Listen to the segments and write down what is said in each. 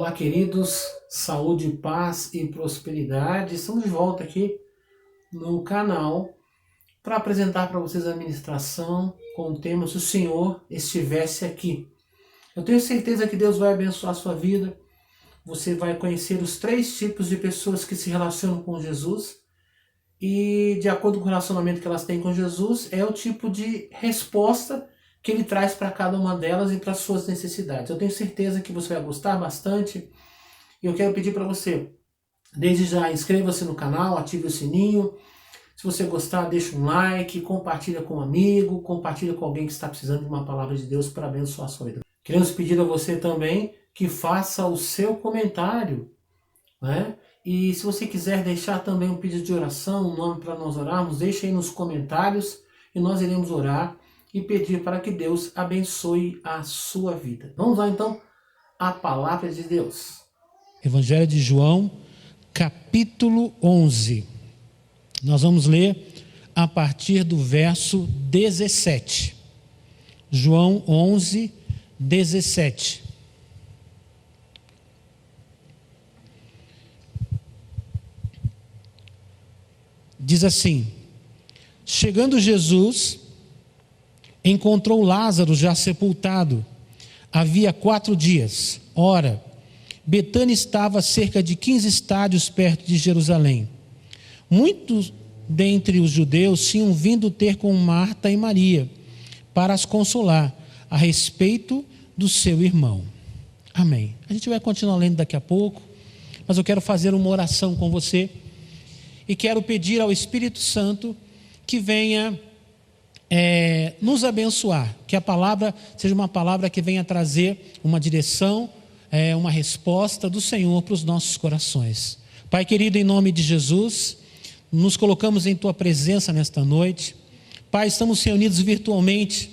Olá, queridos, saúde, paz e prosperidade. Estamos de volta aqui no canal para apresentar para vocês a ministração com o tema Se o Senhor estivesse aqui. Eu tenho certeza que Deus vai abençoar a sua vida. Você vai conhecer os 3 tipos de pessoas que se relacionam com Jesus e, de acordo com o relacionamento que elas têm com Jesus, é o tipo de resposta que ele traz para cada uma delas e para as suas necessidades. Eu tenho certeza que você vai gostar bastante e eu quero pedir para você, desde já, inscreva-se no canal, ative o sininho. Se você gostar, deixa um like, compartilha com um amigo, compartilha com alguém que está precisando de uma palavra de Deus para abençoar a sua vida. Queremos pedir a você também que faça o seu comentário, né? E se você quiser deixar também um pedido de oração, um nome para nós orarmos, deixe aí nos comentários e nós iremos orar e pedir para que Deus abençoe a sua vida. Vamos lá então à palavra de Deus. Evangelho de João, capítulo 11. Nós vamos ler a partir do verso 17. João 11, 17. Diz assim: chegando Jesus, encontrou Lázaro já sepultado, havia 4 dias. Ora, Betânia estava a cerca de 15 estádios perto de Jerusalém. Muitos dentre os judeus tinham vindo ter com Marta e Maria, para as consolar a respeito do seu irmão. Amém. A gente vai continuar lendo daqui a pouco, mas eu quero fazer uma oração com você, e quero pedir ao Espírito Santo que venha nos abençoar, que a palavra seja uma palavra que venha trazer uma direção, uma resposta do Senhor para os nossos corações. Pai querido, em nome de Jesus, nos colocamos em Tua presença nesta noite. Pai, estamos reunidos virtualmente.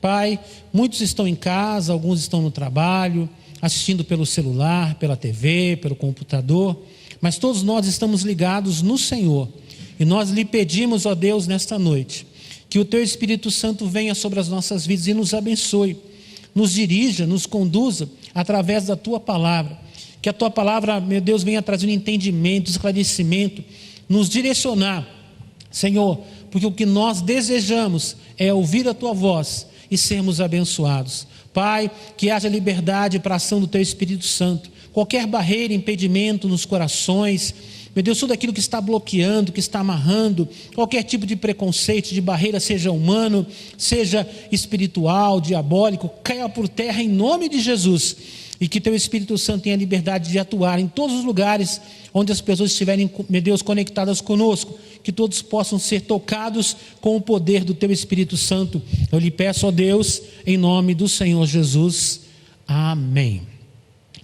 Pai, muitos estão em casa, alguns estão no trabalho, assistindo pelo celular, pela TV, pelo computador, mas todos nós estamos ligados no Senhor. E nós lhe pedimos, ó Deus, nesta noite, que o Teu Espírito Santo venha sobre as nossas vidas e nos abençoe, nos dirija, nos conduza através da Tua palavra. Que a Tua palavra, meu Deus, venha trazendo entendimento, esclarecimento, nos direcionar, Senhor, porque o que nós desejamos é ouvir a Tua voz e sermos abençoados. Pai, que haja liberdade para a ação do Teu Espírito Santo. Qualquer barreira, impedimento nos corações, meu Deus, tudo aquilo que está bloqueando, que está amarrando, qualquer tipo de preconceito, de barreira, seja humano, seja espiritual, diabólico, caia por terra em nome de Jesus. E que Teu Espírito Santo tenha liberdade de atuar em todos os lugares onde as pessoas estiverem, meu Deus, conectadas conosco. Que todos possam ser tocados com o poder do Teu Espírito Santo. Eu lhe peço, ó Deus, em nome do Senhor Jesus. Amém.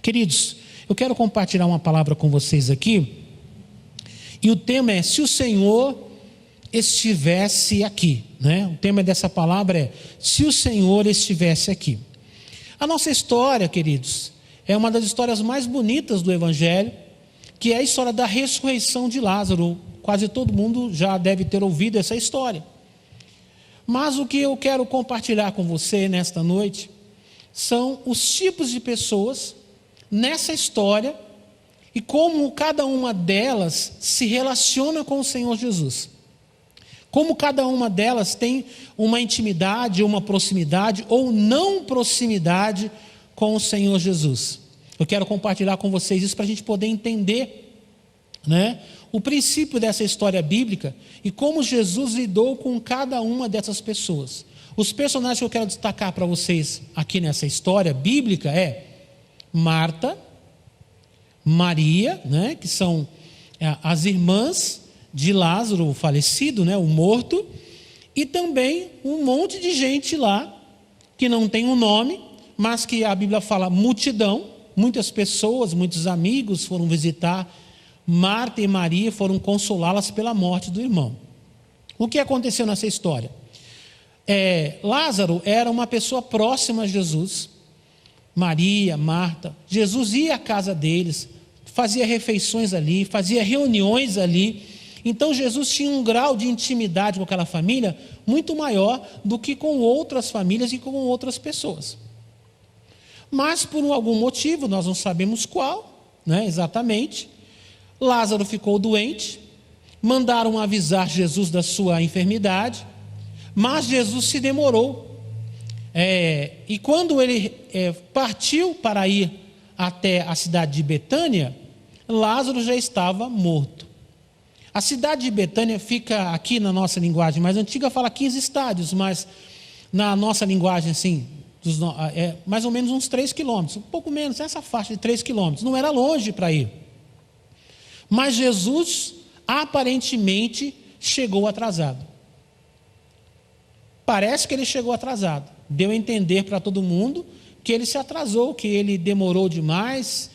Queridos, eu quero compartilhar uma palavra com vocês aqui. E o tema é: se o Senhor estivesse aqui, né? O tema dessa palavra é: se o Senhor estivesse aqui. A nossa história, queridos, é uma das histórias mais bonitas do Evangelho, que é a história da ressurreição de Lázaro. Quase todo mundo já deve ter ouvido essa história. Mas o que eu quero compartilhar com você nesta noite são os tipos de pessoas nessa história e como cada uma delas se relaciona com o Senhor Jesus. Como cada uma delas tem uma intimidade, uma proximidade ou não proximidade com o Senhor Jesus. Eu quero compartilhar com vocês isso para a gente poder entender, né, o princípio dessa história bíblica e como Jesus lidou com cada uma dessas pessoas. Os personagens que eu quero destacar para vocês aqui nessa história bíblica é Marta, Maria, né, que são as irmãs de Lázaro, o falecido, né, o morto, e também um monte de gente lá, que não tem um nome, mas que a Bíblia fala multidão, muitas pessoas, muitos amigos foram visitar Marta e Maria, foram consolá-las pela morte do irmão. O que aconteceu nessa história? Lázaro era uma pessoa próxima a Jesus, Maria, Marta. Jesus ia à casa deles, fazia refeições ali, fazia reuniões ali. Então Jesus tinha um grau de intimidade com aquela família muito maior do que com outras famílias e com outras pessoas. Mas por algum motivo, nós não sabemos qual, né, exatamente, Lázaro ficou doente, mandaram avisar Jesus da sua enfermidade, mas Jesus se demorou. E quando ele partiu para ir até a cidade de Betânia, Lázaro já estava morto. A cidade de Betânia fica aqui na nossa linguagem mais antiga, fala 15 estádios, mas na nossa linguagem assim, mais ou menos uns 3 quilômetros, um pouco menos, essa faixa de 3 quilômetros, não era longe para ir. Mas Jesus aparentemente chegou atrasado. Parece que ele chegou atrasado. Deu a entender para todo mundo que ele se atrasou, que ele demorou demais,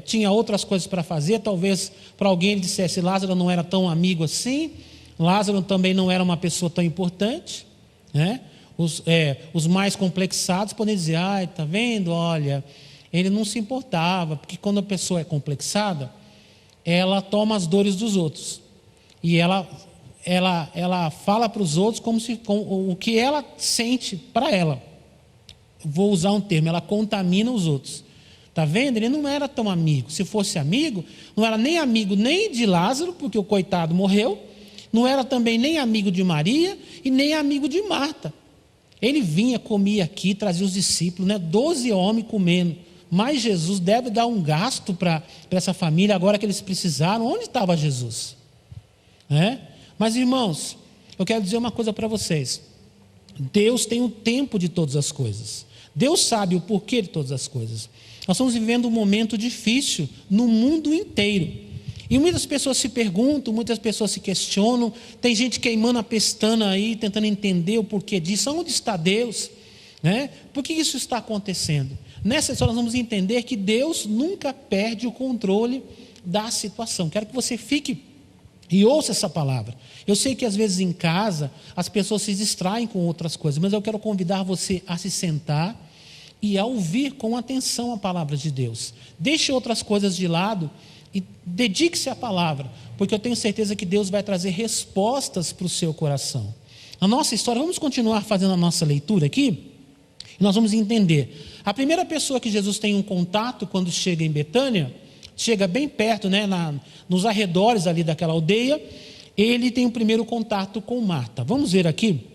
tinha outras coisas para fazer. Talvez para alguém ele dissesse: Lázaro não era tão amigo assim, Lázaro também não era uma pessoa tão importante, né? Os mais complexados podem dizer: ai, está vendo, olha, ele não se importava, porque quando a pessoa é complexada, ela toma as dores dos outros, e ela fala para os outros com o que ela sente para ela. Vou usar um termo: ela contamina os outros. Está vendo? Ele não era tão amigo. Se fosse amigo, não era nem amigo nem de Lázaro, porque o coitado morreu, não era também nem amigo de Maria e nem amigo de Marta. Ele vinha, comia aqui, trazia os discípulos, né? 12 homens comendo. Mas Jesus deve dar um gasto para essa família, agora que eles precisaram. Onde estava Jesus? Mas, irmãos, eu quero dizer uma coisa para vocês. Deus tem o tempo de todas as coisas. Deus sabe o porquê de todas as coisas. Nós estamos vivendo um momento difícil no mundo inteiro. E muitas pessoas se perguntam, muitas pessoas se questionam. Tem gente queimando a pestana aí, tentando entender o porquê disso. Onde está Deus? Por que isso está acontecendo? Nessa história nós vamos entender que Deus nunca perde o controle da situação. Quero que você fique e ouça essa palavra. Eu sei que às vezes em casa as pessoas se distraem com outras coisas, mas eu quero convidar você a se sentar e a ouvir com atenção a palavra de Deus. Deixe outras coisas de lado e dedique-se à palavra, porque eu tenho certeza que Deus vai trazer respostas para o seu coração. A nossa história, vamos continuar fazendo a nossa leitura aqui, e nós vamos entender. A primeira pessoa que Jesus tem um contato quando chega em Betânia, chega bem perto, nos arredores ali daquela aldeia, ele tem o primeiro contato com Marta. Vamos ver aqui.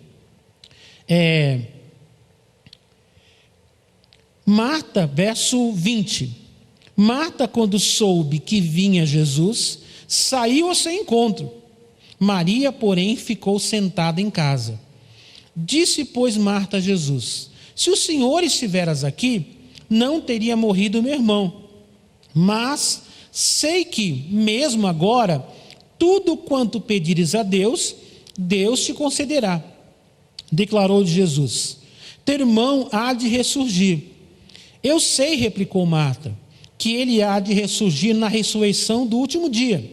Marta, verso 20. Marta, quando soube que vinha Jesus, saiu ao seu encontro. Maria, porém, ficou sentada em casa. Disse, pois, Marta a Jesus: se o Senhor estiveras aqui, não teria morrido meu irmão. Mas sei que, mesmo agora, tudo quanto pedires a Deus, Deus te concederá. Declarou Jesus: teu irmão há de ressurgir. Eu sei, replicou Marta, que ele há de ressurgir na ressurreição do último dia.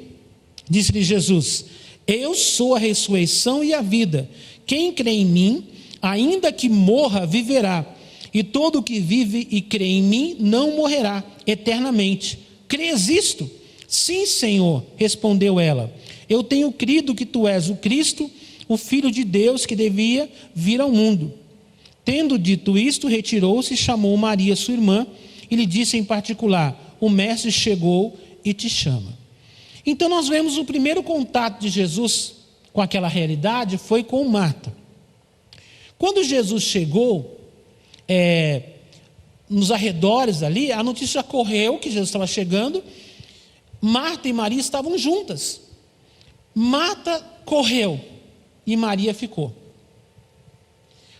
Disse-lhe Jesus: eu sou a ressurreição e a vida. Quem crê em mim, ainda que morra, viverá. E todo o que vive e crê em mim não morrerá eternamente. Crês isto? Sim, Senhor, respondeu ela. Eu tenho crido que tu és o Cristo, o Filho de Deus que devia vir ao mundo. Tendo dito isto, retirou-se e chamou Maria, sua irmã, e lhe disse em particular: o Mestre chegou e te chama. Então nós vemos o primeiro contato de Jesus com aquela realidade foi com Marta. Quando Jesus chegou nos arredores ali, a notícia correu que Jesus estava chegando. Marta e Maria estavam juntas. Marta correu e Maria ficou.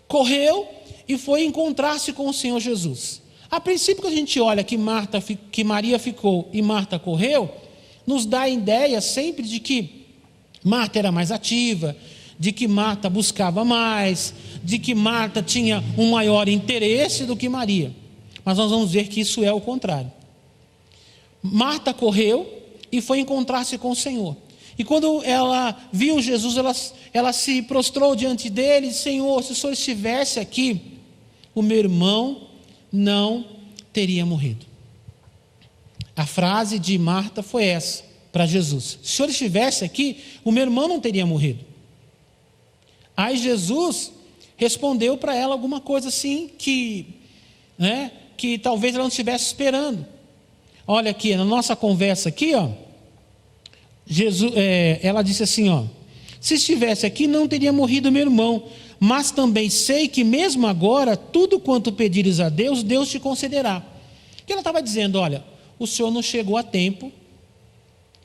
Correu e foi encontrar-se com o Senhor Jesus. A princípio, que a gente olha que Maria ficou e Marta correu, nos dá a ideia sempre de que Marta era mais ativa, de que Marta buscava mais, de que Marta tinha um maior interesse do que Maria. Mas nós vamos ver que isso é o contrário. Marta correu e foi encontrar-se com o Senhor. E quando ela viu Jesus, ela se prostrou diante dele: Senhor, se o Senhor estivesse aqui, o meu irmão não teria morrido. A frase de Marta foi essa para Jesus: se o Senhor estivesse aqui, o meu irmão não teria morrido. Aí Jesus respondeu para ela alguma coisa assim que né, que talvez ela não estivesse esperando. Olha aqui, na nossa conversa aqui, ó, ela disse assim, ó: se estivesse aqui não teria morrido meu irmão, mas também sei que mesmo agora, tudo quanto pedires a Deus, Deus te concederá. Que ela estava dizendo, olha, o senhor não chegou a tempo,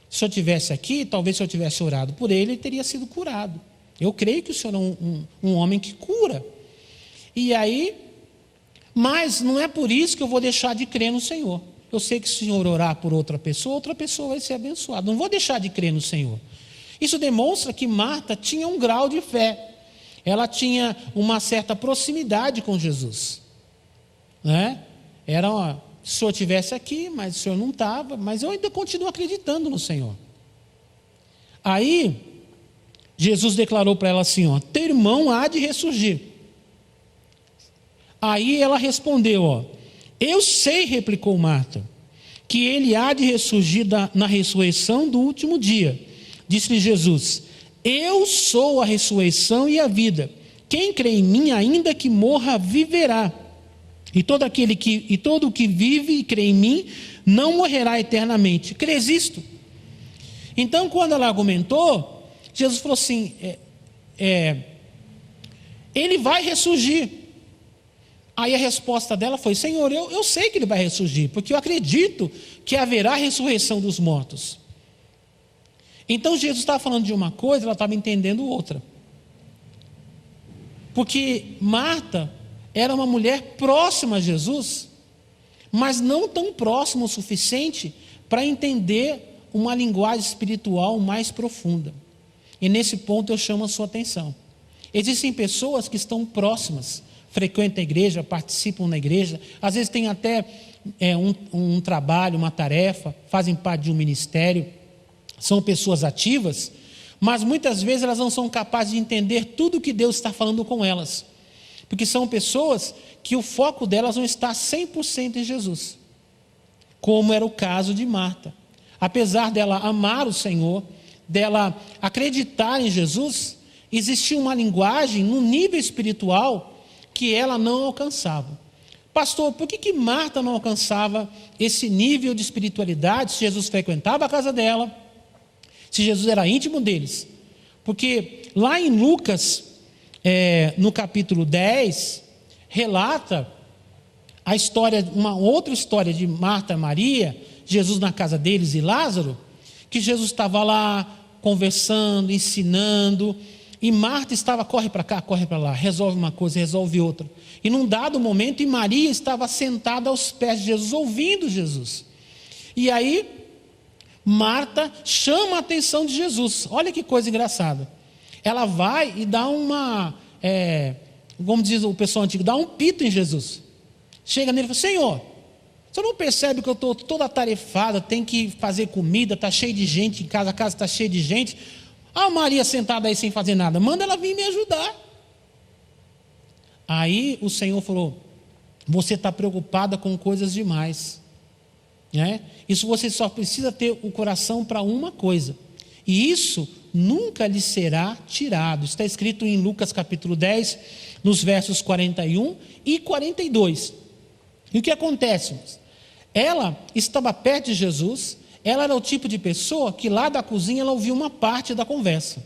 se eu estivesse aqui, talvez se eu tivesse orado por ele, ele teria sido curado. Eu creio que o senhor é um homem que cura. E aí, mas não é por isso que eu vou deixar de crer no Senhor. Eu sei que se o senhor orar por outra pessoa vai ser abençoada. Não vou deixar de crer no Senhor. Isso demonstra que Marta tinha um grau de fé. Ela tinha uma certa proximidade com Jesus, né? Se o senhor estivesse aqui, mas o senhor não estava, mas eu ainda continuo acreditando no Senhor. Aí, Jesus declarou para ela assim, ó: teu irmão há de ressurgir. Aí ela respondeu, ó: eu sei, replicou Marta, que ele há de ressurgir na ressurreição do último dia. Disse-lhe Jesus: eu sou a ressurreição e a vida. Quem crê em mim, ainda que morra, viverá. E todo o que vive e crê em mim, não morrerá eternamente. Crês isto? Então, quando ela argumentou, Jesus falou assim, ele vai ressurgir. Aí a resposta dela foi: Senhor, eu sei que ele vai ressurgir, porque eu acredito que haverá ressurreição dos mortos. Então Jesus estava falando de uma coisa, ela estava entendendo outra. Porque Marta era uma mulher próxima a Jesus, mas não tão próxima o suficiente para entender uma linguagem espiritual mais profunda. E nesse ponto eu chamo a sua atenção. Existem pessoas que estão próximas, frequentam a igreja, participam na igreja, às vezes têm até um trabalho, uma tarefa, fazem parte de um ministério, são pessoas ativas, mas muitas vezes elas não são capazes de entender tudo o que Deus está falando com elas, porque são pessoas que o foco delas não está 100% em Jesus, como era o caso de Marta. Apesar dela amar o Senhor, dela acreditar em Jesus, existia uma linguagem no nível espiritual que ela não alcançava. Pastor, por que Marta não alcançava esse nível de espiritualidade se Jesus frequentava a casa dela, se Jesus era íntimo deles? Porque lá em Lucas, no capítulo 10, relata a história, uma outra história de Marta e Maria, Jesus na casa deles e Lázaro, que Jesus estava lá conversando, ensinando, e Marta estava, corre para cá, corre para lá, resolve uma coisa, resolve outra. E num dado momento, Maria estava sentada aos pés de Jesus, ouvindo Jesus. E aí, Marta chama a atenção de Jesus. Olha que coisa engraçada. Ela vai e dá como diz o pessoal antigo, dá um pito em Jesus. Chega nele e fala: Senhor, você não percebe que eu estou toda atarefada, tem que fazer comida, está cheio de gente em casa, a casa está cheia de gente. A Maria sentada aí sem fazer nada, manda ela vir me ajudar. Aí o Senhor falou: você está preocupada com coisas demais, né? Isso você só precisa ter o coração para uma coisa, e isso nunca lhe será tirado. Está escrito em Lucas capítulo 10, nos versos 41 e 42. E o que acontece? Ela estava perto de Jesus. Ela era o tipo de pessoa que lá da cozinha ela ouvia uma parte da conversa.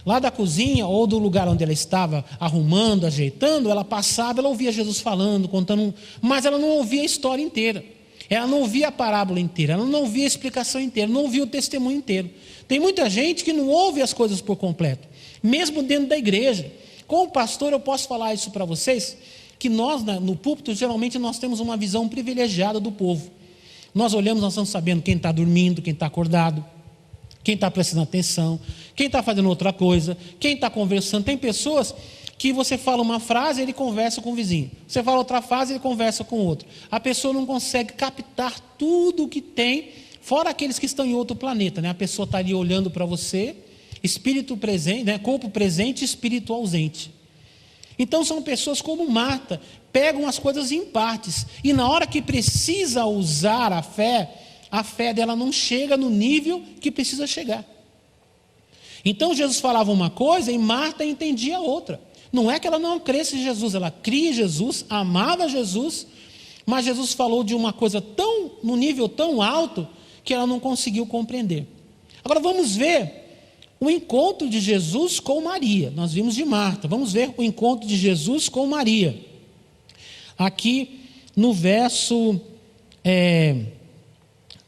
Lá da cozinha ou do lugar onde ela estava arrumando, ajeitando, ela passava, ela ouvia Jesus falando, contando, mas ela não ouvia a história inteira. Ela não ouvia a parábola inteira, ela não ouvia a explicação inteira, não ouvia o testemunho inteiro. Tem muita gente que não ouve as coisas por completo, mesmo dentro da igreja. Como pastor, eu posso falar isso para vocês, que nós no púlpito, geralmente nós temos uma visão privilegiada do povo. Nós olhamos, nós estamos sabendo quem está dormindo, quem está acordado, quem está prestando atenção, quem está fazendo outra coisa, quem está conversando. Tem pessoas que você fala uma frase, ele conversa com o vizinho. Você fala outra frase, ele conversa com o outro. A pessoa não consegue captar tudo o que tem, fora aqueles que estão em outro planeta, né? A pessoa está ali olhando para você, espírito presente, né? Corpo presente, espírito ausente. Então são pessoas como Marta, pegam as coisas em partes, e na hora que precisa usar a fé dela não chega no nível que precisa chegar. Então Jesus falava uma coisa e Marta entendia outra. Não é que ela não cresce em Jesus, ela cria em Jesus, amava Jesus, mas Jesus falou de uma coisa num nível tão alto, que ela não conseguiu compreender. Agora vamos ver o encontro de Jesus com Maria. Nós vimos de Marta, vamos ver o encontro de Jesus com Maria. Aqui no verso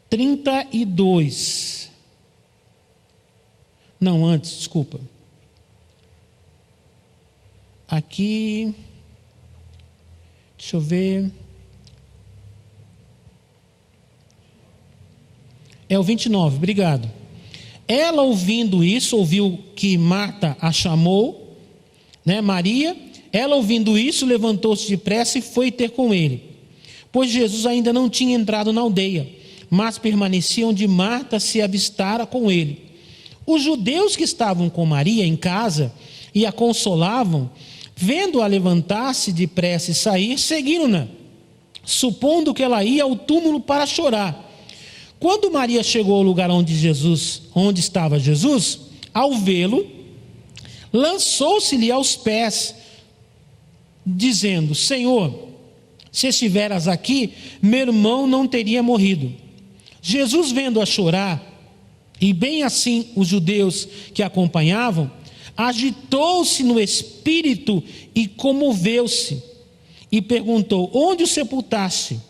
32. Não, antes, desculpa. Aqui, deixa eu ver. É o 29, obrigado. Ela ouvindo isso, ouviu que Marta a chamou, né, Maria. Ela ouvindo isso, levantou-se depressa e foi ter com ele. Pois Jesus ainda não tinha entrado na aldeia, mas permanecia onde Marta se avistara com ele. Os judeus que estavam com Maria em casa e a consolavam, vendo-a levantar-se depressa e sair, seguiram-na, supondo que ela ia ao túmulo para chorar. Quando Maria chegou ao lugar onde estava Jesus, ao vê-lo, lançou-se-lhe aos pés, dizendo: Senhor, se estiveras aqui, meu irmão não teria morrido. Jesus, vendo-a chorar, e bem assim os judeus que a acompanhavam, agitou-se no espírito e comoveu-se, e perguntou: onde o sepultaste?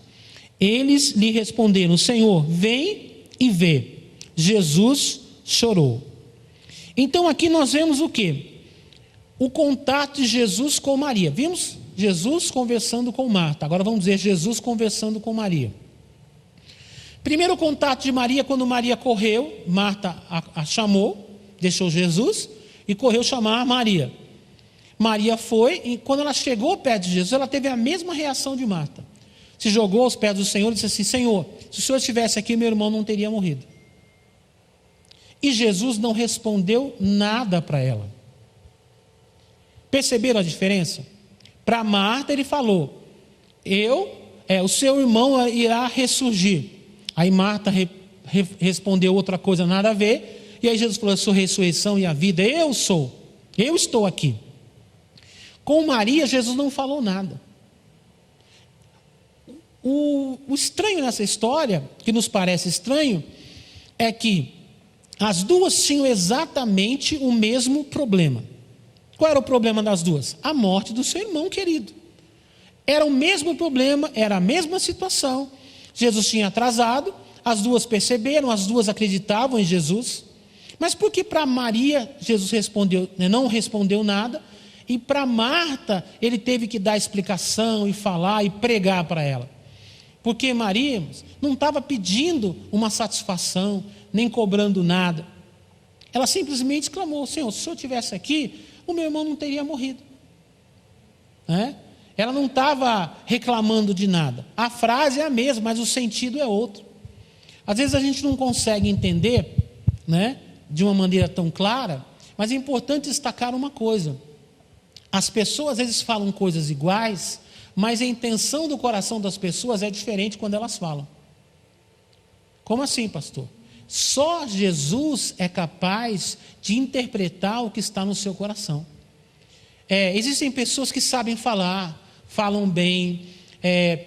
Eles lhe responderam: Senhor, vem e vê. Jesus chorou. Então aqui nós vemos o quê? O contato de Jesus com Maria. Vimos Jesus conversando com Marta. Agora vamos ver Jesus conversando com Maria. Primeiro contato de Maria, quando Maria correu, Marta a chamou, deixou Jesus e correu chamar Maria. Maria foi, e quando ela chegou perto de Jesus, ela teve a mesma reação de Marta. Se jogou aos pés do Senhor e disse assim: Senhor, se o Senhor estivesse aqui, meu irmão não teria morrido. E Jesus não respondeu nada para ela. Perceberam a diferença? Para Marta ele falou: o seu irmão irá ressurgir. Aí Marta respondeu outra coisa, nada a ver. E aí Jesus falou: eu sou a ressurreição e a vida, eu estou aqui. Com Maria, Jesus não falou nada. O estranho nessa história, que nos parece estranho, é que as duas tinham exatamente o mesmo problema. Qual era o problema das duas? A morte do seu irmão querido. Era o mesmo problema, era a mesma situação. Jesus tinha atrasado, as duas perceberam, as duas acreditavam em Jesus. Mas por que para Maria Jesus não respondeu nada, e para Marta ele teve que dar explicação e falar e pregar para ela? Porque Maria não estava pedindo uma satisfação, nem cobrando nada. Ela simplesmente clamou: Senhor, se o Senhor estivesse aqui, o meu irmão não teria morrido. Ela não estava reclamando de nada. A frase é a mesma, mas o sentido é outro. Às vezes a gente não consegue entender, de uma maneira tão clara, mas é importante destacar uma coisa. As pessoas às vezes falam coisas iguais, mas a intenção do coração das pessoas é diferente quando elas falam. Como assim, pastor? Só Jesus é capaz de interpretar o que está no seu coração. Existem pessoas que sabem falar, falam bem,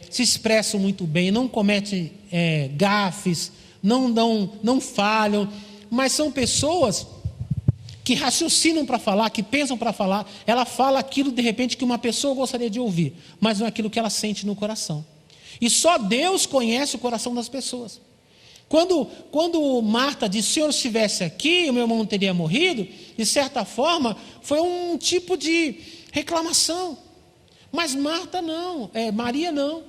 se expressam muito bem, não cometem gafes, não falham, mas são pessoas que raciocinam para falar, que pensam para falar. Ela fala aquilo de repente que uma pessoa gostaria de ouvir, mas não é aquilo que ela sente no coração. E só Deus conhece o coração das pessoas. Quando Marta disse: se o Senhor estivesse aqui, o meu irmão não teria morrido, de certa forma foi um tipo de reclamação. Mas Marta não, Maria não.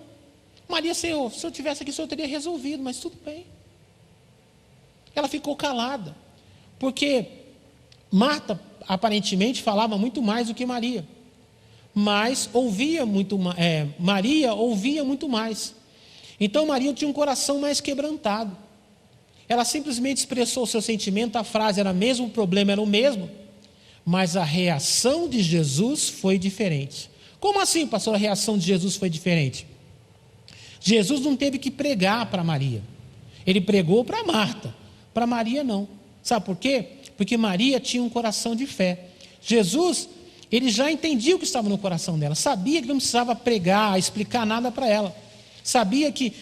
Maria: Senhor, se eu estivesse aqui, o Senhor teria resolvido, mas tudo bem. Ela ficou calada, porque Marta aparentemente falava muito mais do que Maria, mas Maria ouvia muito mais. Então Maria tinha um coração mais quebrantado. Ela simplesmente expressou o seu sentimento, a frase era a mesma, o problema era o mesmo, mas a reação de Jesus foi diferente. Como assim, pastor, a reação de Jesus foi diferente? Jesus não teve que pregar para Maria, ele pregou para Marta, para Maria não. Sabe por quê? Porque Maria tinha um coração de fé. Jesus, ele já entendia o que estava no coração dela, sabia que não precisava pregar, explicar nada para ela, sabia que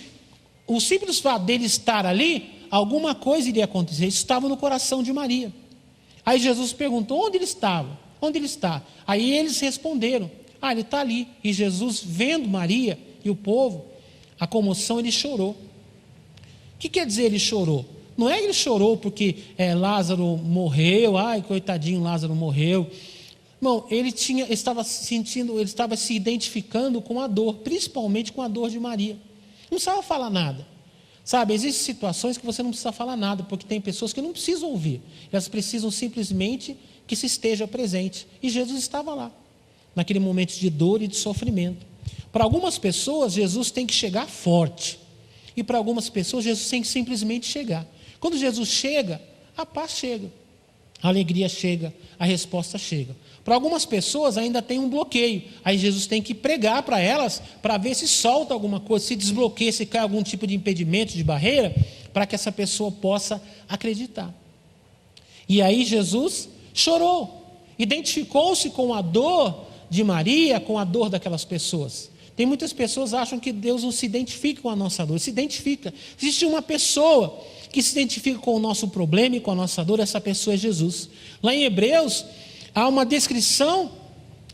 o simples fato dele estar ali, alguma coisa iria acontecer. Isso estava no coração de Maria. Aí Jesus perguntou: onde ele estava? Onde ele está? Aí eles responderam: ele está ali. E Jesus, vendo Maria e o povo, a comoção, ele chorou. O que quer dizer ele chorou? Não é que ele chorou porque Lázaro morreu, coitadinho, Lázaro morreu. Não, ele estava se identificando com a dor, principalmente com a dor de Maria. Não precisava falar nada. Sabe, existem situações que você não precisa falar nada, porque tem pessoas que não precisam ouvir. Elas precisam simplesmente que se esteja presente. E Jesus estava lá, naquele momento de dor e de sofrimento. Para algumas pessoas, Jesus tem que chegar forte. E para algumas pessoas, Jesus tem que simplesmente chegar. Quando Jesus chega, a paz chega, a alegria chega, a resposta chega. Para algumas pessoas ainda tem um bloqueio. Aí Jesus tem que pregar para elas, para ver se solta alguma coisa, se desbloqueia, se cai algum tipo de impedimento, de barreira, para que essa pessoa possa acreditar. E aí Jesus chorou, identificou-se com a dor de Maria, com a dor daquelas pessoas. Tem muitas pessoas que acham que Deus não se identifica com a nossa dor. Se identifica. Existe uma pessoa que se identifica com o nosso problema e com a nossa dor, essa pessoa é Jesus. Lá em Hebreus, há uma descrição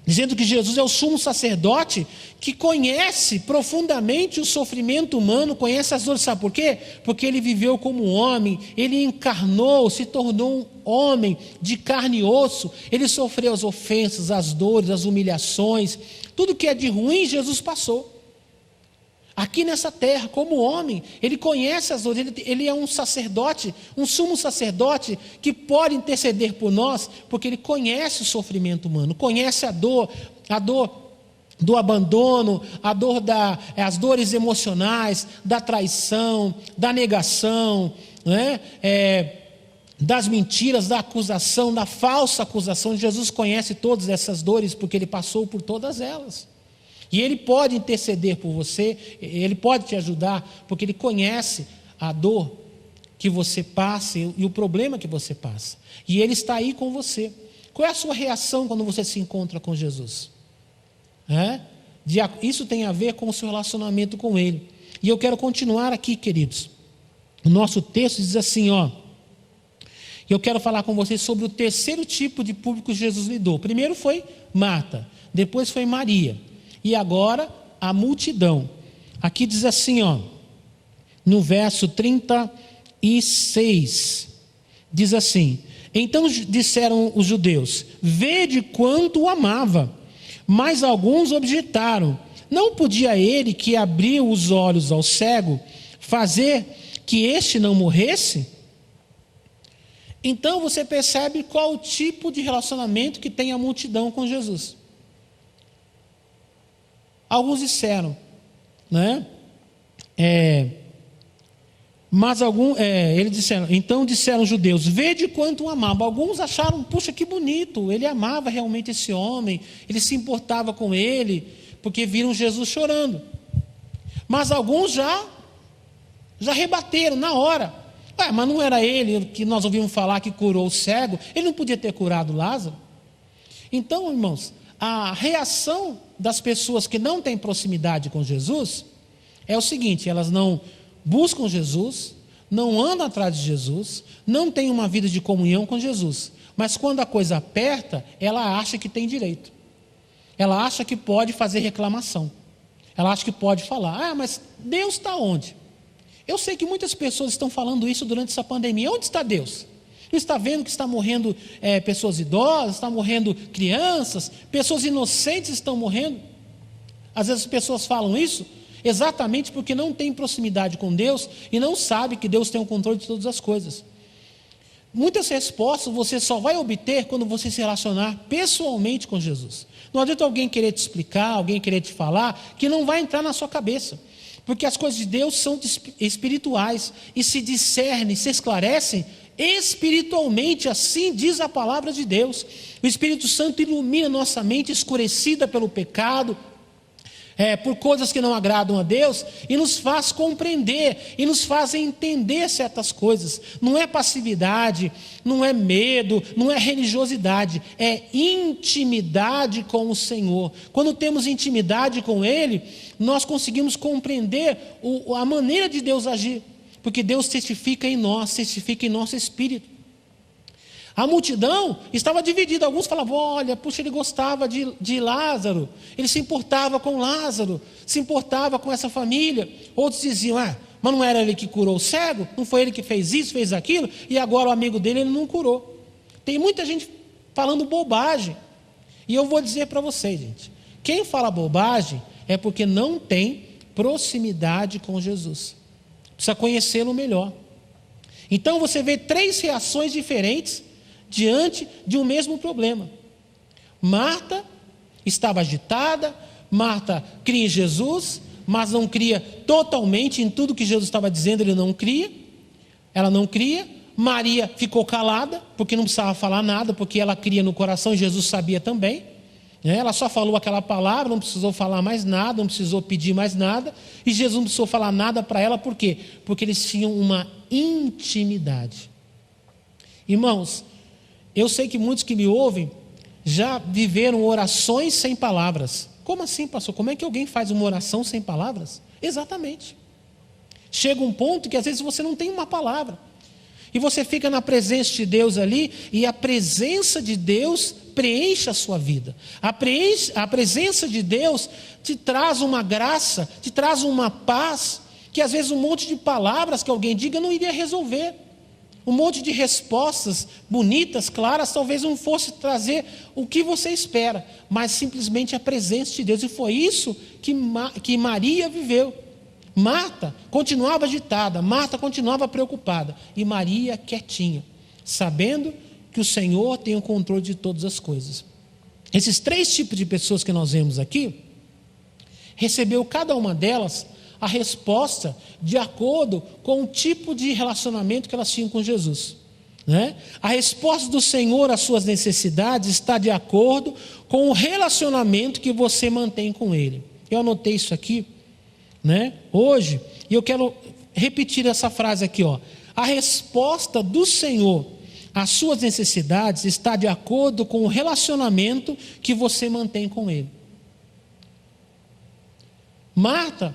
dizendo que Jesus é o sumo sacerdote que conhece profundamente o sofrimento humano, conhece as dores. Sabe por quê? Porque ele viveu como homem, ele encarnou, se tornou um homem de carne e osso, ele sofreu as ofensas, as dores, as humilhações, tudo que é de ruim Jesus passou. Aqui nessa terra, como homem, ele conhece as dores, ele é um sacerdote, um sumo sacerdote que pode interceder por nós, porque ele conhece o sofrimento humano, conhece a dor do abandono, as dores emocionais, da traição, da negação, né? Das mentiras, da acusação, da falsa acusação. Jesus conhece todas essas dores, porque ele passou por todas elas. E ele pode interceder por você, ele pode te ajudar, porque ele conhece a dor que você passa e o problema que você passa. E ele está aí com você. Qual é a sua reação quando você se encontra com Jesus? Isso tem a ver com o seu relacionamento com ele. E eu quero continuar aqui, queridos. O nosso texto diz assim, eu quero falar com vocês sobre o terceiro tipo de público que Jesus lidou. Primeiro foi Marta, depois foi Maria. E agora a multidão. Aqui diz assim, no verso 36, diz assim: então disseram os judeus: vede quanto o amava. Mas alguns objetaram: não podia ele, que abriu os olhos ao cego, fazer que este não morresse? Então você percebe qual o tipo de relacionamento que tem a multidão com Jesus. Alguns disseram, né? Eles disseram, então disseram os judeus: vede quanto o amava. Alguns acharam, puxa, que bonito, ele amava realmente esse homem, ele se importava com ele, porque viram Jesus chorando. Mas alguns já rebateram na hora. Mas não era ele que nós ouvimos falar que curou o cego? Ele não podia ter curado Lázaro? Então, irmãos, a reação das pessoas que não têm proximidade com Jesus é o seguinte: elas não buscam Jesus, não andam atrás de Jesus, não têm uma vida de comunhão com Jesus, mas quando a coisa aperta, ela acha que tem direito, ela acha que pode fazer reclamação, ela acha que pode falar: mas Deus está onde? Eu sei que muitas pessoas estão falando isso durante essa pandemia. Onde está Deus? Não está vendo que está morrendo pessoas idosas, está morrendo crianças, pessoas inocentes estão morrendo? Às vezes as pessoas falam isso exatamente porque não têm proximidade com Deus e não sabem que Deus tem o controle de todas as coisas. Muitas respostas você só vai obter quando você se relacionar pessoalmente com Jesus. Não adianta alguém querer te explicar, alguém querer te falar, que não vai entrar na sua cabeça. Porque as coisas de Deus são espirituais e se discernem, se esclarecem espiritualmente, assim diz a palavra de Deus. O Espírito Santo ilumina nossa mente escurecida pelo pecado, por coisas que não agradam a Deus, e nos faz compreender, e nos faz entender certas coisas. Não é passividade, não é medo, não é religiosidade, é intimidade com o Senhor. Quando temos intimidade com Ele, nós conseguimos compreender a maneira de Deus agir, porque Deus testifica em nós, testifica em nosso espírito. A multidão estava dividida. Alguns falavam, olha, puxa, ele gostava de Lázaro, ele se importava com Lázaro, se importava com essa família. Outros diziam, mas não era ele que curou o cego? Não foi ele que fez isso, fez aquilo? E agora o amigo dele, ele não curou. Tem muita gente falando bobagem. E eu vou dizer para vocês, gente, quem fala bobagem é porque não tem proximidade com Jesus. Precisa conhecê-lo melhor. Então você vê 3 reações diferentes diante de um mesmo problema. Marta estava agitada, Marta cria em Jesus, mas não cria totalmente em tudo que Jesus estava dizendo, ela não cria. Maria ficou calada, porque não precisava falar nada, porque ela cria no coração e Jesus sabia também. Ela só falou aquela palavra, não precisou falar mais nada, não precisou pedir mais nada, e Jesus não precisou falar nada para ela, por quê? Porque eles tinham uma intimidade. Irmãos, eu sei que muitos que me ouvem já viveram orações sem palavras. Como assim, pastor? Como é que alguém faz uma oração sem palavras? Exatamente. Chega um ponto que às vezes você não tem uma palavra. E você fica na presença de Deus ali, e a presença de Deus preenche a sua vida. A presença de Deus te traz uma graça, te traz uma paz, que às vezes um monte de palavras que alguém diga não iria resolver. Um monte de respostas bonitas, claras, talvez não fosse trazer o que você espera, mas simplesmente a presença de Deus. E foi isso que Maria viveu. Marta continuava agitada, Marta continuava preocupada, e Maria quietinha, sabendo que o Senhor tem o controle de todas as coisas. Esses 3 tipos de pessoas que nós vemos aqui, recebeu cada uma delas a resposta de acordo com o tipo de relacionamento que elas tinham com Jesus, né? A resposta do Senhor às suas necessidades está de acordo com o relacionamento que você mantém com Ele. Eu anotei isso aqui, né, hoje, e eu quero repetir essa frase aqui, ó. A resposta do Senhor às suas necessidades está de acordo com o relacionamento que você mantém com Ele. Marta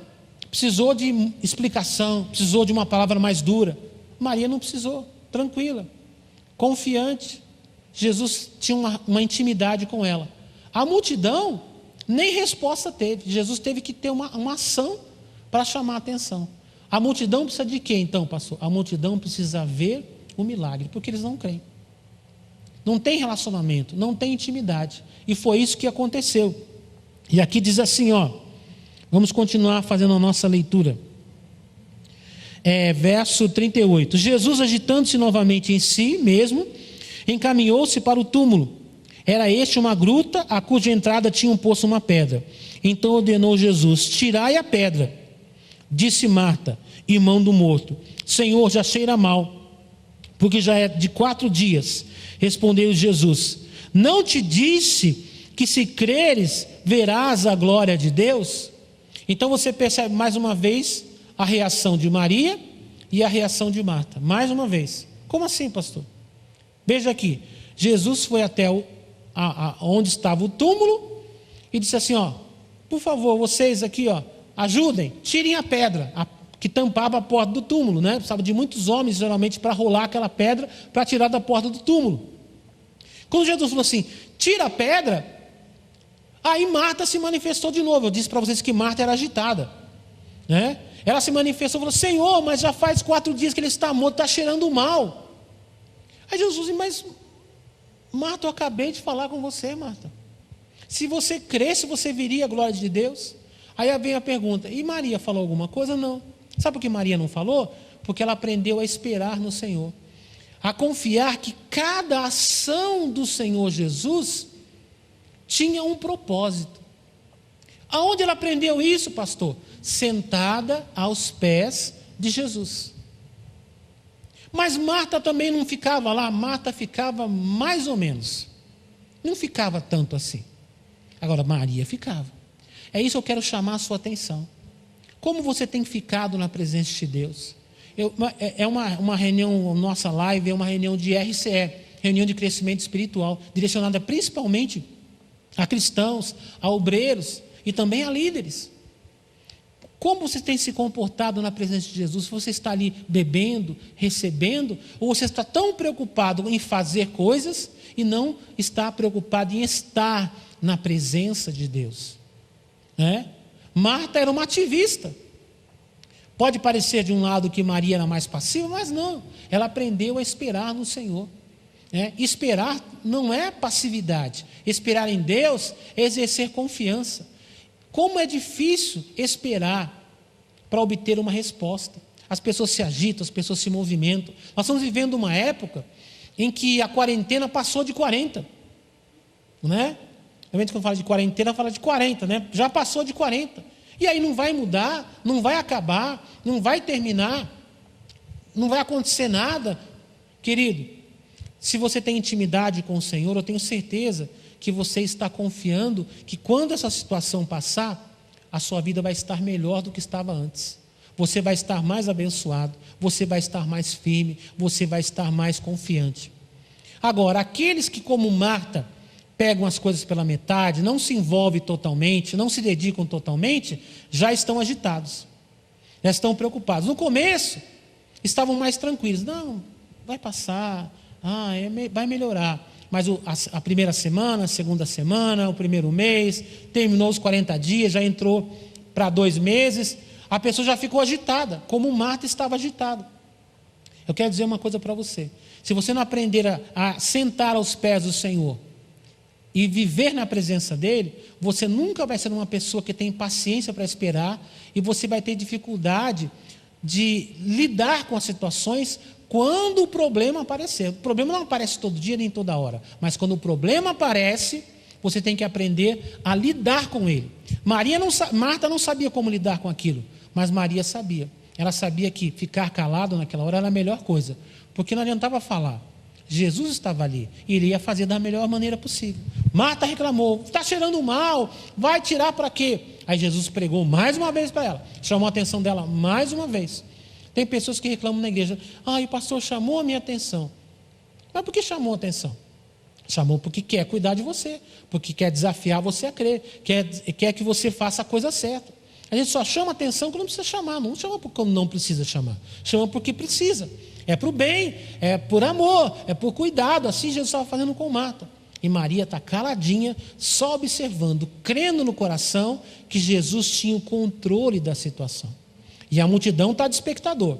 precisou de explicação, precisou de uma palavra mais dura. Maria não precisou, tranquila, confiante. Jesus tinha uma intimidade com ela. A multidão nem resposta teve. Jesus teve que ter uma ação para chamar a atenção. A multidão precisa de quê então, pastor? A multidão precisa ver o milagre, porque eles não creem. Não tem relacionamento, não tem intimidade. E foi isso que aconteceu. E aqui diz assim, ó. Vamos continuar fazendo a nossa leitura. Verso 38. Jesus, agitando-se novamente em si mesmo, encaminhou-se para o túmulo. Era este uma gruta, a cuja entrada tinha posto uma pedra. Então ordenou Jesus, tirai a pedra. Disse Marta, irmã do morto, Senhor, já cheira mal, porque já é de 4 dias. Respondeu Jesus, não te disse que se creres, verás a glória de Deus? Então você percebe mais uma vez a reação de Maria e a reação de Marta. Mais uma vez. Como assim, pastor? Veja aqui. Jesus foi até onde estava o túmulo e disse assim, ó, por favor, vocês aqui, ó, ajudem, tirem a pedra que tampava a porta do túmulo, né? Precisava de muitos homens, geralmente, para rolar aquela pedra para tirar da porta do túmulo. Quando Jesus falou assim, tira a pedra, aí Marta se manifestou de novo. Eu disse para vocês que Marta era agitada, né? Ela se manifestou e falou, Senhor, mas já faz 4 dias que ele está morto, está cheirando mal. Aí Jesus disse, mas Marta, eu acabei de falar com você, Marta. Se você cresce, você viria a glória de Deus. Aí vem a pergunta, e Maria falou alguma coisa? Não. Sabe por que Maria não falou? Porque ela aprendeu a esperar no Senhor, a confiar que cada ação do Senhor Jesus tinha um propósito. Aonde ela aprendeu isso, pastor? Sentada aos pés de Jesus. Mas Marta também não ficava lá. Marta ficava mais ou menos. Não ficava tanto assim. Agora Maria ficava. É isso que eu quero chamar a sua atenção. Como você tem ficado na presença de Deus? Uma reunião, nossa live é uma reunião de RCE, reunião de crescimento espiritual, direcionada principalmente a cristãos, a obreiros e também a líderes. Como você tem se comportado na presença de Jesus? Você está ali bebendo, recebendo, ou você está tão preocupado em fazer coisas e não está preocupado em estar na presença de Deus? Marta era uma ativista. Pode parecer de um lado que Maria era mais passiva, mas não. Ela aprendeu a esperar no Senhor. Esperar não é passividade. Esperar em Deus é exercer confiança. Como é difícil esperar para obter uma resposta. As pessoas se agitam, as pessoas se movimentam. Nós estamos vivendo uma época em que a quarentena passou de 40. Realmente quando eu falo de quarentena, fala de 40, Já passou de 40. E aí não vai mudar, não vai acabar, não vai terminar, não vai acontecer nada. Querido, se você tem intimidade com o Senhor, eu tenho certeza que você está confiando que quando essa situação passar, a sua vida vai estar melhor do que estava antes. Você vai estar mais abençoado, você vai estar mais firme, você vai estar mais confiante. Agora, aqueles que, como Marta, pegam as coisas pela metade, não se envolvem totalmente, não se dedicam totalmente, já estão agitados, já estão preocupados. No começo, estavam mais tranquilos. Não, vai passar, vai melhorar. Mas a primeira semana, a segunda semana, o primeiro mês, terminou os 40 dias, já entrou para 2 meses, a pessoa já ficou agitada, como Marta estava agitada. Eu quero dizer uma coisa para você: se você não aprender a sentar aos pés do Senhor e viver na presença dEle, você nunca vai ser uma pessoa que tem paciência para esperar, e você vai ter dificuldade de lidar com as situações quando o problema aparecer. O problema não aparece todo dia nem toda hora, mas quando o problema aparece, você tem que aprender a lidar com ele. Marta não sabia como lidar com aquilo, mas Maria sabia. Ela sabia que ficar calado naquela hora era a melhor coisa, porque não adiantava falar. Jesus estava ali e ele ia fazer da melhor maneira possível. Marta reclamou: está cheirando mal, vai tirar para quê? Aí Jesus pregou mais uma vez para ela, chamou a atenção dela mais uma vez. Tem pessoas que reclamam na igreja: o pastor chamou a minha atenção. Mas por que chamou a atenção? Chamou porque quer cuidar de você, porque quer desafiar você a crer, quer que você faça a coisa certa. A gente só chama atenção quando não precisa chamar, não chama quando não precisa chamar, chama porque precisa. É para o bem, é por amor, é por cuidado. Assim Jesus estava fazendo com Marta. E Maria está caladinha, só observando, crendo no coração que Jesus tinha o controle da situação. E a multidão está de espectador.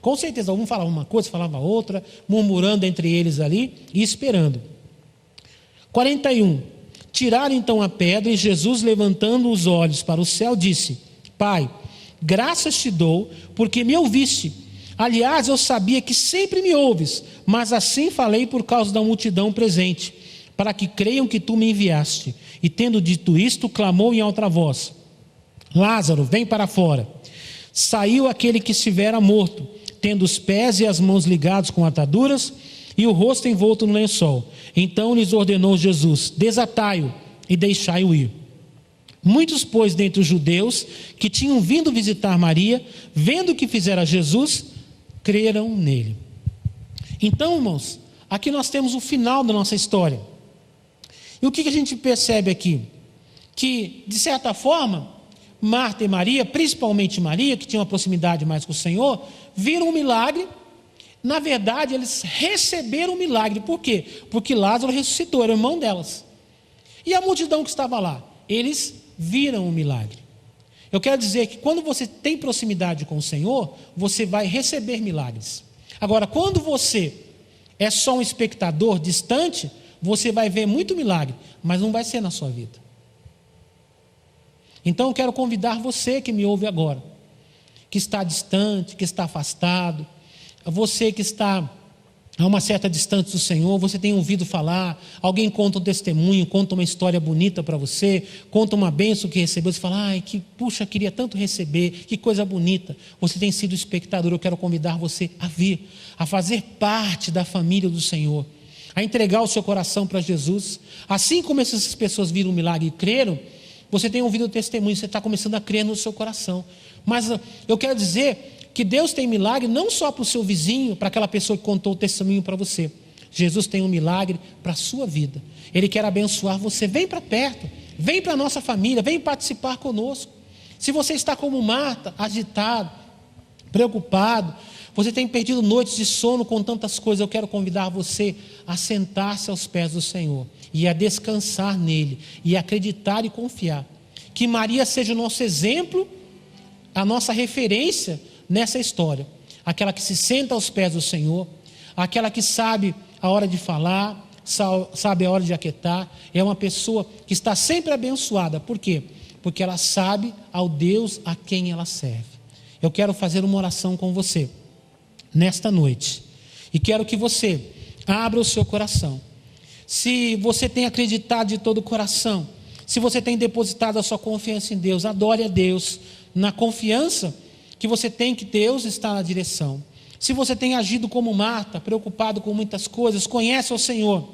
Com certeza, um falava uma coisa, falava outra, murmurando entre eles ali e esperando. 41. Tiraram então a pedra, e Jesus, levantando os olhos para o céu, disse: Pai, graças te dou, porque me ouviste. Aliás, eu sabia que sempre me ouves, mas assim falei por causa da multidão presente, para que creiam que tu me enviaste. E tendo dito isto, clamou em alta voz: Lázaro, vem para fora. Saiu aquele que estivera morto, tendo os pés e as mãos ligados com ataduras e o rosto envolto no lençol. Então lhes ordenou Jesus: desatai-o e deixai-o ir. Muitos, pois, dentre os judeus que tinham vindo visitar Maria, vendo o que fizera Jesus, creram nele. Então, irmãos, aqui nós temos o final da nossa história. E o que a gente percebe aqui? Que, de certa forma, Marta e Maria, principalmente Maria, que tinha uma proximidade mais com o Senhor, viram um milagre. Na verdade, eles receberam o milagre. Por quê? Porque Lázaro ressuscitou, era o irmão delas. E a multidão que estava lá, eles viram o milagre. Eu quero dizer que quando você tem proximidade com o Senhor, você vai receber milagres. Agora, quando você é só um espectador distante, você vai ver muito milagre, mas não vai ser na sua vida. Então eu quero convidar você que me ouve agora, que está distante, que está afastado, você que está a uma certa distância do Senhor, você tem ouvido falar, alguém conta um testemunho, conta uma história bonita para você, conta uma bênção que recebeu, você fala: puxa, queria tanto receber, que coisa bonita. Você tem sido espectador, eu quero convidar você a vir, a fazer parte da família do Senhor, a entregar o seu coração para Jesus. Assim como essas pessoas viram o milagre e creram, você tem ouvido o testemunho, você está começando a crer no seu coração. Mas eu quero dizer que Deus tem milagre não só para o seu vizinho, para aquela pessoa que contou o testemunho para você. Jesus tem um milagre para a sua vida. Ele quer abençoar você. Vem para perto, vem para a nossa família, vem participar conosco. Se você está como Marta, agitado, preocupado, você tem perdido noites de sono com tantas coisas, eu quero convidar você a sentar-se aos pés do Senhor e a descansar nele, e acreditar e confiar. Que Maria seja o nosso exemplo, a nossa referência nessa história. Aquela que se senta aos pés do Senhor, aquela que sabe a hora de falar, sabe a hora de aquietar, é uma pessoa que está sempre abençoada. Por quê? Porque ela sabe ao Deus a quem ela serve. Eu quero fazer uma oração com você nesta noite, e quero que você abra o seu coração. Se você tem acreditado de todo o coração, se você tem depositado a sua confiança em Deus, adore a Deus na confiança que você tem que Deus está na direção. Se você tem agido como Marta, preocupado com muitas coisas, conhece o Senhor,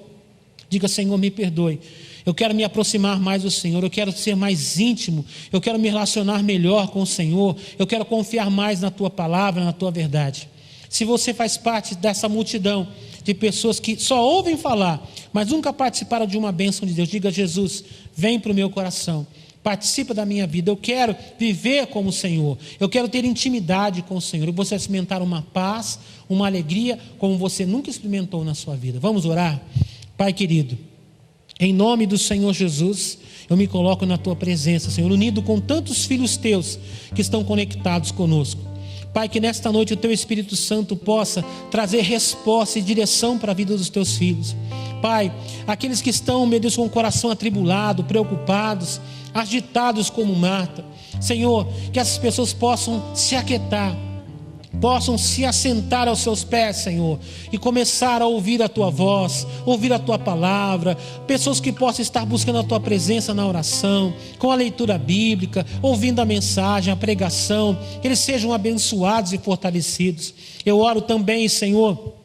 diga: Senhor, me perdoe, eu quero me aproximar mais do Senhor, eu quero ser mais íntimo, eu quero me relacionar melhor com o Senhor, eu quero confiar mais na Tua palavra, na Tua verdade. Se você faz parte dessa multidão de pessoas que só ouvem falar, mas nunca participaram de uma bênção de Deus, diga: Jesus, vem para o meu coração, participa da minha vida, eu quero viver como o Senhor, eu quero ter intimidade com o Senhor, e você experimentar uma paz, uma alegria, como você nunca experimentou na sua vida. Vamos orar? Pai querido, em nome do Senhor Jesus, eu me coloco na Tua presença, Senhor, unido com tantos filhos Teus que estão conectados conosco. Pai, que nesta noite o Teu Espírito Santo possa trazer resposta e direção para a vida dos Teus filhos. Pai, aqueles que estão, meu Deus, com o coração atribulado, preocupados, agitados como Marta, Senhor, que essas pessoas possam se aquietar, possam se assentar aos Seus pés, Senhor, e começar a ouvir a Tua voz, ouvir a Tua palavra. Pessoas que possam estar buscando a Tua presença na oração, com a leitura bíblica, ouvindo a mensagem, a pregação, que eles sejam abençoados e fortalecidos. Eu oro também, Senhor,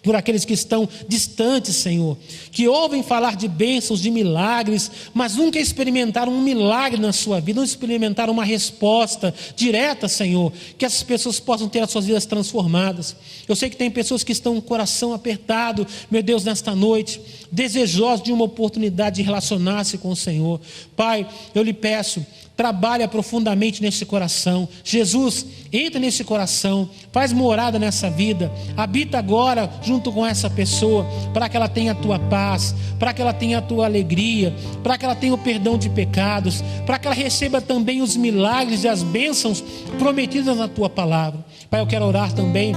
por aqueles que estão distantes, Senhor, que ouvem falar de bênçãos, de milagres, mas nunca experimentaram um milagre na sua vida, não experimentaram uma resposta direta, Senhor, que essas pessoas possam ter as suas vidas transformadas. Eu sei que tem pessoas que estão com o coração apertado, meu Deus, nesta noite, desejosos de uma oportunidade de relacionar-se com o Senhor. Pai, eu lhe peço, trabalha profundamente nesse coração. Jesus, entra nesse coração, faz morada nessa vida, habita agora junto com essa pessoa, para que ela tenha a Tua paz, para que ela tenha a Tua alegria, para que ela tenha o perdão de pecados, para que ela receba também os milagres e as bênçãos prometidas na Tua palavra. Pai, eu quero orar também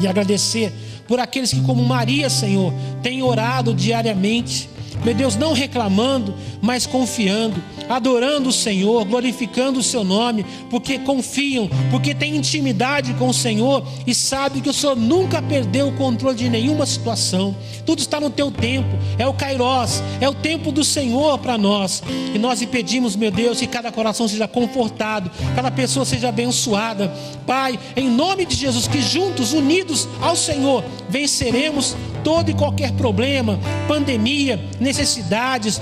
e agradecer por aqueles que, como Maria, Senhor, têm orado diariamente, meu Deus, não reclamando, mas confiando, adorando o Senhor, glorificando o Seu nome, porque confiam, porque têm intimidade com o Senhor e sabem que o Senhor nunca perdeu o controle de nenhuma situação. Tudo está no Teu tempo, é o Kairos, é o tempo do Senhor para nós. E nós lhe pedimos, meu Deus, que cada coração seja confortado, cada pessoa seja abençoada. Pai, em nome de Jesus, que juntos, unidos ao Senhor, venceremos todo e qualquer problema, pandemia, necessidades,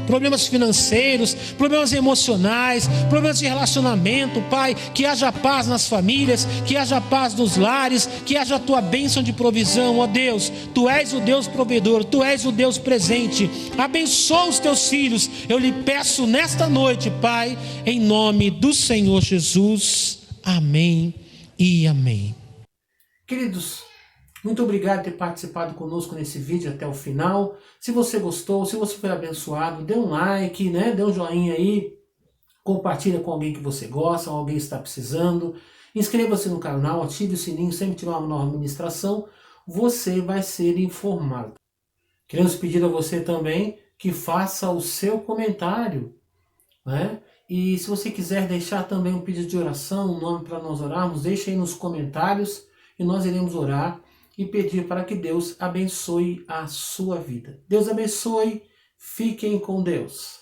problemas financeiros, problemas emocionais, problemas de relacionamento. Pai, que haja paz nas famílias, que haja paz nos lares, que haja a Tua bênção de provisão. Ó Deus, Tu és o Deus provedor, Tu és o Deus presente. Abençoa os Teus filhos, eu lhe peço nesta noite, Pai, em nome do Senhor Jesus. Amém e amém. Queridos, muito obrigado por ter participado conosco nesse vídeo até o final. Se você gostou, se você foi abençoado, dê um like, né? Dê um joinha aí, compartilha com alguém que você gosta, alguém que está precisando. Inscreva-se no canal, ative o sininho, sempre que tiver uma nova ministração, você vai ser informado. Queremos pedir a você também que faça o seu comentário, né? E se você quiser deixar também um pedido de oração, um nome para nós orarmos, deixe aí nos comentários e nós iremos orar e pedir para que Deus abençoe a sua vida. Deus abençoe, fiquem com Deus.